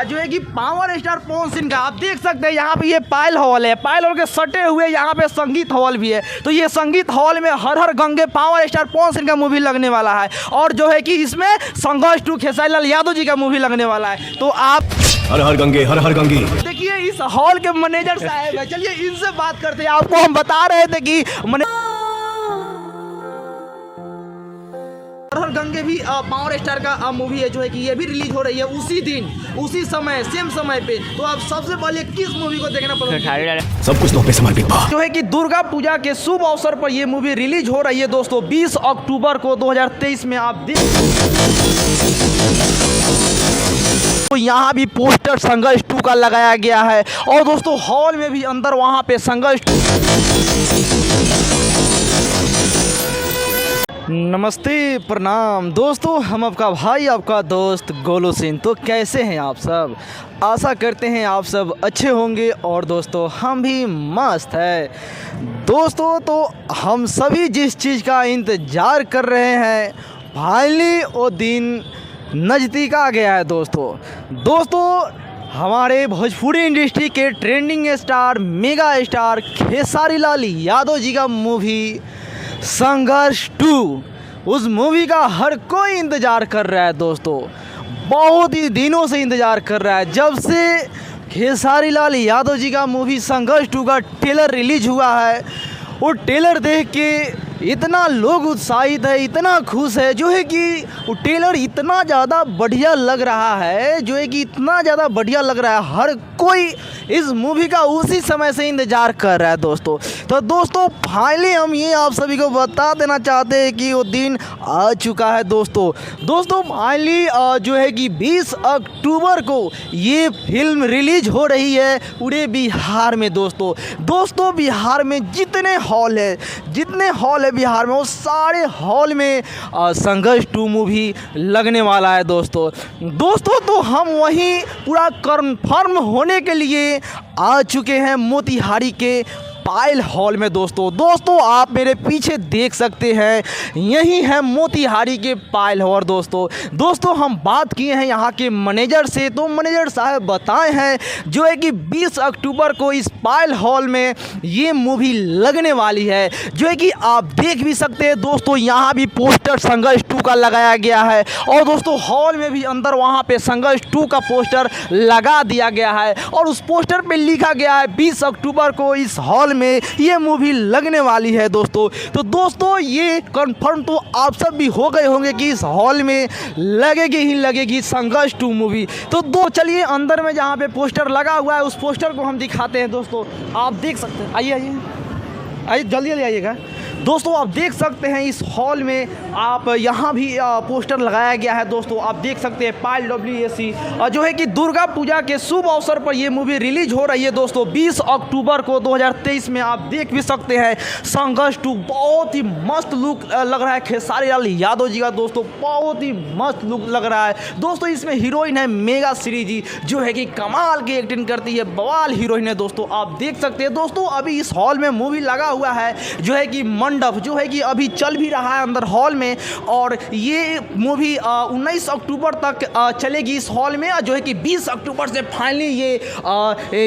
जो है कि पावर स्टार पवन सिंह का आप देख सकते हैं यहाँ पे ये पायल हॉल है। पायल हॉल के सटे हुए यहाँ पे संगीत हॉल भी है। तो ये संगीत हॉल में हर हर गंगे पावर स्टार पवन सिंह का मूवी लगने वाला है और जो है कि इसमें संघर्ष 2 खेसारी लाल यादव जी का मूवी लगने वाला है। तो आप हर हर गंगे देखिए इस हॉल के मैनेजर साहब है, चलिए इनसे बात करते हैं। आपको हम बता रहे थे कि हर हर गंगे भी पावर स्टार का मूवी है जो है कि ये भी रिलीज हो रही है उसी दिन उसी समय सेम समय पे। तो आप सबसे पहले किस मूवी को देखना पड़ेगा? सब कुछ तो पे समर्पित बा। जो है कि दुर्गा पूजा के शुभ अवसर पर ये मूवी रिलीज हो रही है दोस्तों 20 अक्टूबर को 2023 में। आप देख तो यहाँ भी पोस्टर संघर्ष 2 का लगाया गया है और दोस्तों हॉल में भी अंदर वहाँ पे संघर्ष। नमस्ते प्रणाम दोस्तों, हम आपका भाई आपका दोस्त गोलू सिंह। तो कैसे हैं आप सब? आशा करते हैं आप सब अच्छे होंगे और दोस्तों हम भी मस्त है दोस्तों। तो हम सभी जिस चीज़ का इंतज़ार कर रहे हैं फाइनली वो दिन नज़दीक आ गया है दोस्तों। हमारे भोजपुरी इंडस्ट्री के trending star mega star Khesari Lal Yadav ji का मूवी संघर्ष 2, उस मूवी का हर कोई इंतज़ार कर रहा है दोस्तों। बहुत ही दिनों से इंतज़ार कर रहा है जब से खेसारी लाल यादव जी का मूवी संघर्ष 2 का ट्रेलर रिलीज हुआ है। वो ट्रेलर देख के इतना लोग उत्साहित है, इतना खुश है जो है कि वो ट्रेलर इतना ज़्यादा बढ़िया लग रहा है जो है कि इतना ज़्यादा बढ़िया लग रहा है। हर कोई इस मूवी का उसी समय से इंतज़ार कर रहा है दोस्तों। तो दोस्तों फाइनली हम ये आप सभी को बता देना चाहते हैं कि वो दिन आ चुका है दोस्तों फाइनली जो है कि 20 अक्टूबर को ये फिल्म रिलीज हो रही है पूरे बिहार में दोस्तों बिहार में जितने हॉल है बिहार में वो सारे हॉल में संघर्ष 2 मूवी लगने वाला है दोस्तों। तो हम वहीं पूरा कन्फर्म होने के लिए आ चुके हैं मोतिहारी के पायल हॉल में दोस्तों आप मेरे पीछे देख सकते हैं यही है मोतिहारी के पायल हॉल दोस्तों हम बात किए हैं यहाँ के मैनेजर से। तो मैनेजर साहब बताए हैं जो है कि 20 अक्टूबर को इस पायल हॉल में ये मूवी लगने वाली है जो है कि आप देख भी सकते हैं दोस्तों। यहाँ भी पोस्टर संघर्ष 2 का लगाया गया है और दोस्तों हॉल में भी अंदर वहाँ पे संघर्ष 2 का पोस्टर लगा दिया गया है और उस पोस्टर पे लिखा गया है 20 अक्टूबर को इस हॉल में ये मूवी लगने वाली है दोस्तों। तो दोस्तों ये कंफर्म तो आप सब भी हो गए होंगे कि इस हॉल में लगेगी संघर्ष 2 मूवी। तो चलिए अंदर में जहाँ पे पोस्टर लगा हुआ है उस पोस्टर को हम दिखाते हैं दोस्तों। आप देख सकते हैं, आइए जल्दी आइएगा दोस्तों। आप देख सकते हैं इस हॉल में आप यहाँ भी पोस्टर लगाया गया है दोस्तों। आप देख सकते हैं पायल WAC और जो है कि दुर्गा पूजा के शुभ अवसर पर ये मूवी रिलीज हो रही है दोस्तों 20 अक्टूबर को 2023 में। आप देख भी सकते हैं संघर्ष 2 बहुत ही मस्त लुक लग रहा है खेसारी लाल यादव जी का दोस्तों, बहुत ही मस्त लुक लग रहा है दोस्तों। इसमें हीरोइन है मेगा श्री जी जो है कि कमाल की एक्टिंग करती है, बवाल हीरोइन है दोस्तों। आप देख सकते हैं दोस्तों अभी इस हॉल में मूवी लगा हुआ है जो है कि मंडप जो है कि अभी चल भी रहा है अंदर हॉल में और ये मूवी 19 अक्टूबर तक चलेगी इस हॉल में जो है कि 20 अक्टूबर से फाइनली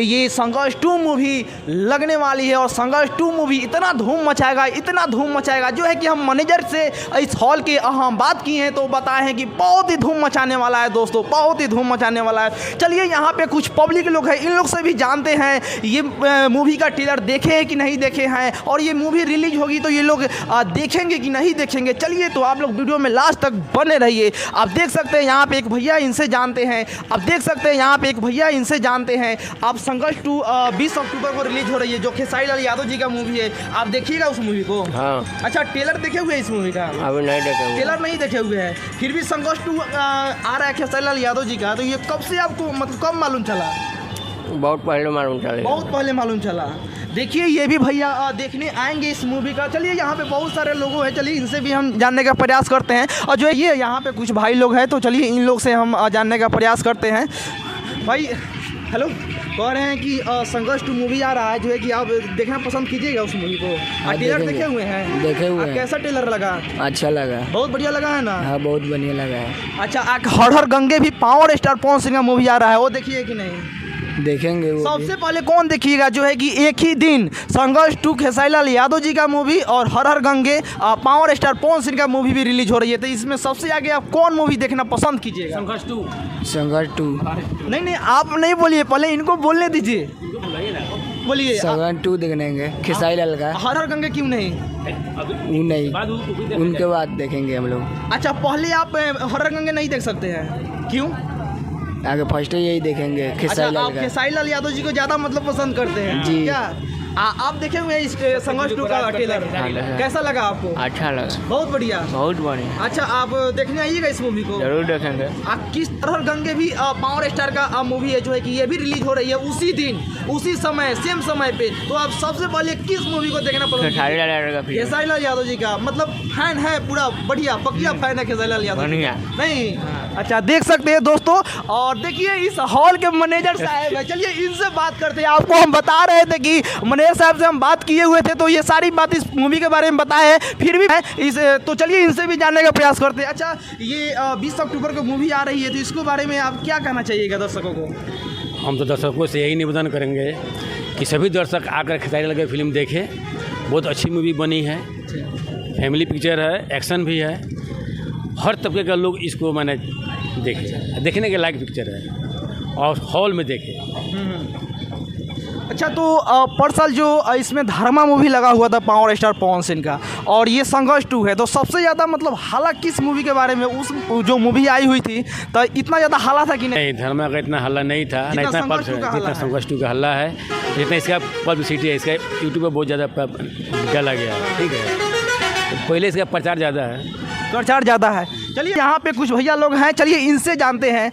ये संघर्ष 2 मूवी लगने वाली है। और संघर्ष 2 मूवी इतना धूम मचाएगा जो है कि हम मैनेजर से इस हॉल के हम बात की हैं तो बताए हैं कि बहुत ही धूम मचाने वाला है दोस्तों, बहुत ही धूम मचाने वाला है। चलिए यहाँ पे कुछ पब्लिक लोग हैं, इन लोग से भी जानते हैं ये मूवी का ट्रेलर देखे हैं कि नहीं देखे हैं और ये मूवी रिलीज होगी तो ये लोग देखेंगे कि नहीं देखेंगे। चलिए तो आप लोग वीडियो में लास्ट तक बने रहिए। आप देख सकते हैं यहाँ पे एक भैया इनसे जानते हैं, आप संघर्ष 2 20 अक्टूबर को रिलीज हो रही है जो खेसारी लाल यादव जी का मूवी है। आप देखिएगा उस मूवी को? हाँ। अच्छा ट्रेलर देखे हुए इस मूवी का? अभी नहीं देखे हुए। ट्रेलर नहीं देखे हुए हैं फिर भी संघर्ष 2 आ रहा है खेसारी लाल यादव जी का। तो ये कब से आपको मतलब कब मालूम चला? बहुत पहले मालूम चला। देखिए ये भी भैया देखने आएंगे इस मूवी का। चलिए यहाँ पे बहुत सारे लोगों हैं, चलिए इनसे भी हम जानने का प्रयास करते हैं। और जो है ये यहाँ पे कुछ भाई लोग हैं तो चलिए इन लोग से हम जानने का प्रयास करते हैं। भाई हेलो कह रहे हैं कि संघर्ष 2 मूवी आ रहा है, जो है कि आप देखना पसंद कीजिएगा उस मूवी को। ट्रेलर देखेंगे। देखे हुए हैं? देखे हुए हैं। कैसा ट्रेलर लगा? अच्छा लगा। बहुत बढ़िया लगा है ना? हाँ बहुत बढ़िया लगा है। अच्छा, हर हर गंगे भी पावर स्टार पवन सिंह का मूवी आ रहा है, वो देखिए कि नहीं? देखेंगे वो भी। सबसे पहले कौन देखिएगा, जो है कि एक ही दिन संघर्ष 2 खेसारी लाल यादव जी का मूवी और हर हर गंगे पावर स्टार पवन सिंह का मूवी भी रिलीज हो रही है, तो इसमें सबसे आगे आप कौन मूवी देखना पसंद कीजिएगा? संघर्ष 2। नहीं, आप नहीं बोलिए, पहले इनको बोलने दीजिए। बोलिए। संघर्ष 2 देखने खेसारी लाल का। हर हर गंगे क्यों नहीं? वो नहीं, उनके बाद देखेंगे हम लोग। अच्छा, पहले आप हर हर गंगे नहीं देख सकते हैं, क्यों? आगे फर्स्ट यही देखेंगे अच्छा, खेसारी लाल आप का। खेसारी लाल यादव जी को ज़्यादा मतलब पसंद करते हैं जी। क्या? आप देखे हुए हैं इस संघर्ष 2 का ट्रेलर, कैसा लगा आपको? अच्छा लगा। बहुत बढ़िया। बहुत बढ़िया। अच्छा, आप देखने आइएगा इस मूवी को? जरूर देखेंगे। आप किस तरह गंगे भी पावर स्टार का मूवी है, जो है कि ये भी रिलीज हो रही है उसी दिन, उसी समय, सेम समय पे, तो आप सबसे पहले किस मूवी को देखना पसंद? खेसारी लाल यादव का फिल्म। खेसारी लाल यादव जी का, मतलब फैन है पूरा बढ़िया पकिया फैन है खेसारी लाल यादव जी। बढ़िया। नहीं? अच्छा, देख सकते हैं दोस्तों, और देखिए इस हॉल के मैनेजर साहब है, चलिए इनसे बात करते हैं। आपको हम बता रहे थे कि मैनेजर साहब से हम बात किए हुए थे, तो ये सारी बात इस मूवी के बारे में बताए हैं, फिर भी तो चलिए इनसे भी जानने का प्रयास करते हैं। अच्छा, ये 20 अक्टूबर को मूवी आ रही है, तो इसके बारे में आप क्या कहना चाहिएगा दर्शकों को? हम तो दर्शकों से यही निवेदन करेंगे कि सभी दर्शक आकर खेसारी लाल की फिल्म देखें। बहुत अच्छी मूवी बनी है, फैमिली पिक्चर है, एक्शन भी है, हर तबके का लोग इसको मैंने देखे, देखने के लायक पिक्चर है और हॉल में देखे। अच्छा, तो पर साल जो इसमें धर्मा मूवी लगा हुआ था पावर स्टार पवन सिंह का, और ये संघर्ष 2 है, तो सबसे ज़्यादा मतलब हाला किस मूवी के बारे में? उस जो मूवी आई हुई थी तो इतना ज़्यादा हाला था कि नहीं? नहीं, धर्मा का इतना हल्ला नहीं था, ना इतना संघर्ष 2 का हल्ला जितना है। संघर्ष 2 का हल्ला है, जितना इसका पब्लिसिटी है, इसका यूट्यूब पर बहुत ज़्यादा डाला गया है। ठीक है, पहले इसका प्रचार ज़्यादा है, प्रचार ज़्यादा है। चलिए, यहाँ पे कुछ भैया लोग हैं, चलिए इनसे जानते हैं,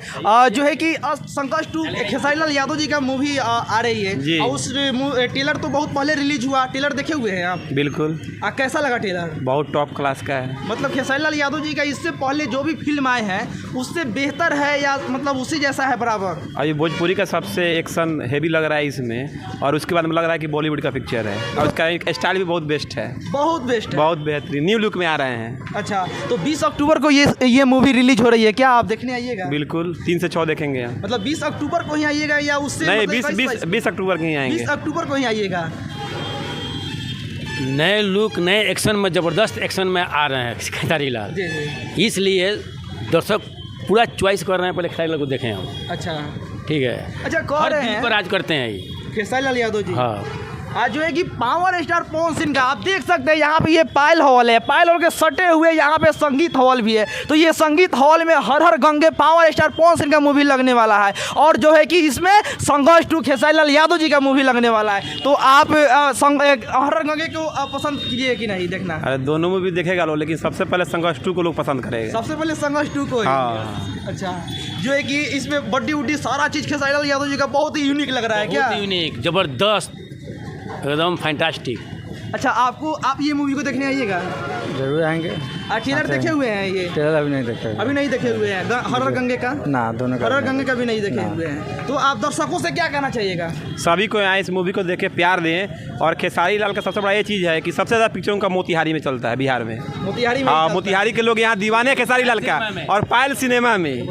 जो है कि संघर्ष 2 खेसारी लाल यादव जी का मूवी आ रही जी। है, और उस ट्रेलर तो बहुत पहले रिलीज हुआ, ट्रेलर देखे हुए हैं आप? बिल्कुल। कैसा लगा ट्रेलर? बहुत टॉप क्लास का है। मतलब खेसारी लाल यादव जी का इससे पहले जो भी फिल्म आए हैं उससे बेहतर है, या मतलब उसी जैसा है बराबर? और ये भोजपुरी का सबसे एक्शन हेवी लग रहा है इसमें, और उसके बाद में लग रहा है कि बॉलीवुड का पिक्चर है, और उसका एक स्टाइल भी बहुत बेस्ट है, बहुत बेस्ट है, बहुत बेहतरीन न्यू लुक में आ रहे हैं। अच्छा, तो 20 अक्टूबर को ये मूवी रिलीज हो रही है, क्या आप देखने आइएगा? बिल्कुल, 3 से 6 देखेंगे हम। मतलब 20 अक्टूबर को ही आइएगा या उससे? नहीं, मतलब 20 अक्टूबर के ही आएंगे। 20 अक्टूबर को ही आइएगा। नए लुक, नए एक्शन में, ज़बरदस्त एक्शन में आ रहे हैं खेसारी लाल, जी जी। इसलिए दर्शक पूरा चॉइस कर रहे हैं, पहले खेसारी लाल को देखें हम। अच्छा ठीक है, अच्छा, कह हर रहे दिल पर हैं राज करते हैं ये। खेसारी लाल यादव जी, हाँ, आज जो है कि पावर स्टार पवन सिंह का आप देख सकते हैं, यहाँ पे ये पायल हॉल है, पायल हॉल के सटे हुए यहाँ पे संगीत हॉल भी है, तो ये संगीत हॉल में हर हर गंगे पावर स्टार पवन सिंह का मूवी लगने वाला है, और जो है कि इसमें संघर्ष 2 खेसारी लाल यादव जी का मूवी लगने वाला है। तो आप हर हर गंगे को पसंद कीजिए कि नहीं देखना? अरे दोनों में भी देखेगा लोग, लेकिन सबसे पहले संघर्ष 2 को लोग पसंद करेगा। सबसे पहले संघर्ष 2 को ही? हाँ। अच्छा, जो है कि इसमें बड्डी उड्डी सारा चीज़ खेसारी लाल यादव जी का बहुत ही यूनिक लग रहा है, क्या? बहुत यूनिक, ज़बरदस्त, एकदम फैंटास्टिक। अच्छा, आप ये मूवी को देखने आइएगा? जरूर आएंगे। ट्रेलर देखे हुए हैं ये? ट्रेलर अभी नहीं देखे। अभी नहीं देखे हुए हैं हर हर गंगे का? ना, दोनों हर हर गंगे का भी नहीं देखे हुए हैं, तो आप दर्शकों से क्या कहना चाहिएगा? सभी को यहाँ इस मूवी को देख के प्यार दें, और खेसारी लाल का सबसे बड़ा ये चीज़ है कि सबसे ज़्यादा पिक्चरों का मोतिहारी में चलता है, बिहार में। मोतिहारी में? हाँ, मोतिहारी के लोग यहाँ दीवाने हैं खेसारी लाल का, और पायल सिनेमा में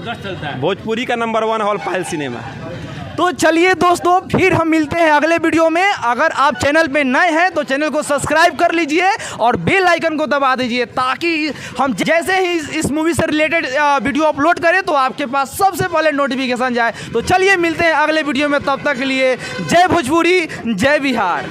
भोजपुरी का नंबर 1 हॉल पायल सिनेमा। तो चलिए दोस्तों, फिर हम मिलते हैं अगले वीडियो में। अगर आप चैनल पे नए हैं तो चैनल को सब्सक्राइब कर लीजिए और बेल आइकन को दबा दीजिए, ताकि हम जैसे ही इस मूवी से रिलेटेड वीडियो अपलोड करें तो आपके पास सबसे पहले नोटिफिकेशन जाए। तो चलिए मिलते हैं अगले वीडियो में, तब तक के लिए जय भोजपुरी, जय बिहार।